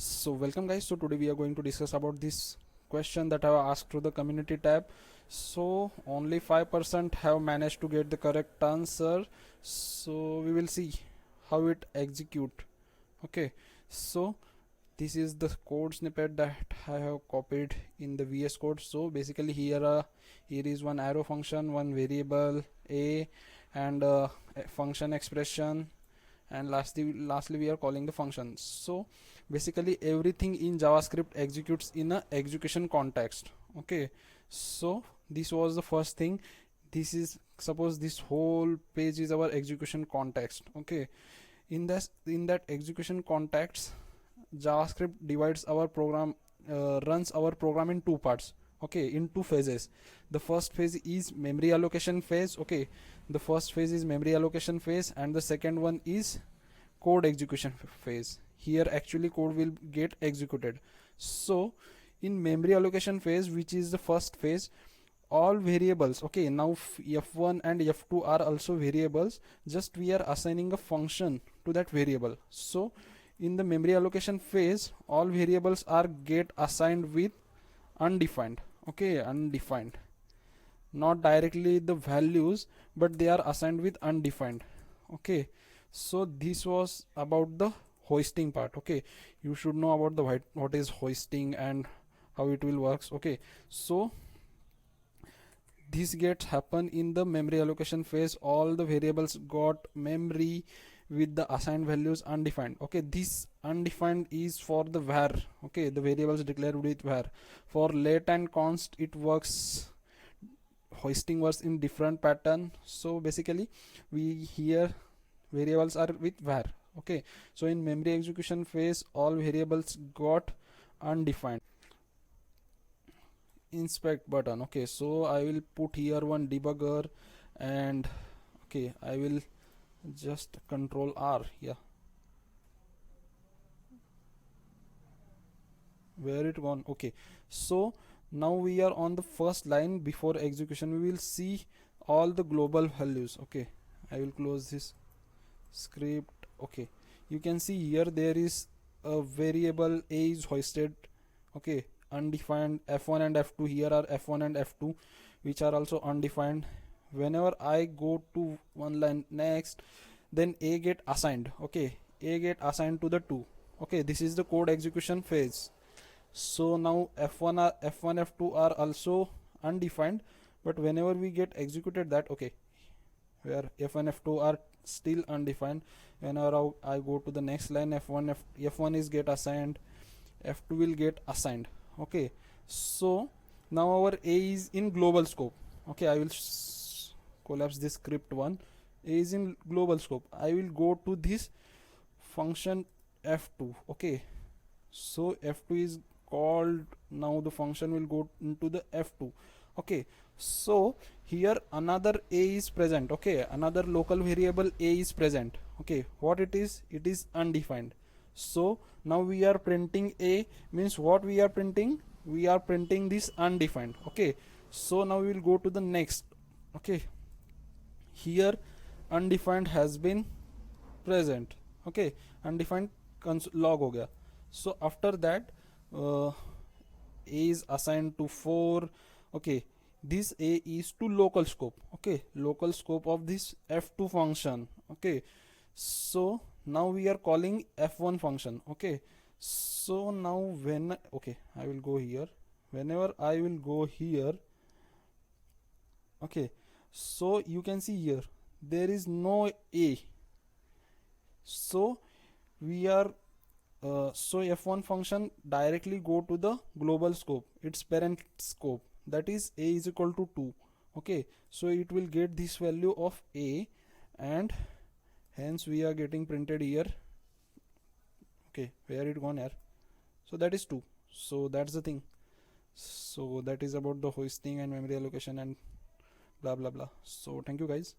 So welcome guys. So today we are going to discuss about this question that I have asked through the community tab. So only 5% have managed to get the correct answer. So we will see how it execute. Okay. So this is the code snippet that I have copied in the VS Code. So basically here is one arrow function, one variable a, and a function expression, and lastly we are calling the functions. So basically everything in JavaScript executes in a execution context. Okay, so this was the first thing. This is, suppose this whole page is our execution context. Okay, in that execution context, JavaScript divides our program, runs our program in two parts. Okay, in two phases. The first phase is memory allocation phase. Okay, the first phase is memory allocation phase, and the second one is code execution phase. Here actually code will get executed. So in memory allocation phase, which is the first phase, all variables, okay, now f1 and f2 are also variables, just we are assigning a function to that variable. So in the memory allocation phase, all variables are get assigned with undefined. Okay, undefined, not directly the values, but they are assigned with undefined. Okay, so this was about the hoisting part. Okay, you should know about the what is hoisting and how it will works. Okay, so this gets happen in the memory allocation phase. All the variables got memory with the assigned values undefined. Okay, this undefined is for the var. Okay, the variables declared with var. For let and const, it works, hoisting works in different pattern. So basically we here variables are with var. Okay, so in memory execution phase, all variables got undefined. Inspect button. Okay, so I will put here one debugger, and okay, I will just control R. Yeah, where it gone? Okay, so now we are on the first line. Before execution, we will see all the global values. Okay, I will close this script. Okay, you can see here there is a variable a is hoisted. Okay, undefined. F1 and F2, here are F1 and F2 which are also undefined. Whenever I go to one line next, then a get assigned. Okay, a get assigned to the 2. Okay, this is the code execution phase. So now F1 F2 are also undefined, but whenever we get executed that, okay, where F1 F2 are still undefined, whenever I go to the next line, F1 is get assigned, F2 will get assigned. Okay, so now our a is in global scope. Okay, I will collapse this script one. A is in global scope. I will go to this function F2. Okay, so F2 is called. Now the function will go into the F2. Okay, so here another a is present. Okay, another local variable a is present. Okay, what it is? It is undefined. So now we are printing a, means what we are printing? We are printing this undefined. Okay, so now we will go to the next. Okay, here undefined has been present. Okay, undefined log ho gaya. So after that, a is assigned to 4. Okay, this a is to local scope. Okay, local scope of this f2 function. Okay, so now we are calling f1 function. Okay, so now when, okay, I will go here. Whenever I will go here, okay, so you can see here there is no a. So we are so f1 function directly go to the global scope, its parent scope, that is a is equal to 2. Okay, so it will get this value of a, and hence we are getting printed here. Okay, where it gone here? So that is 2. So that's the thing. So that is about the hoisting and memory allocation and blah blah blah. So thank you guys.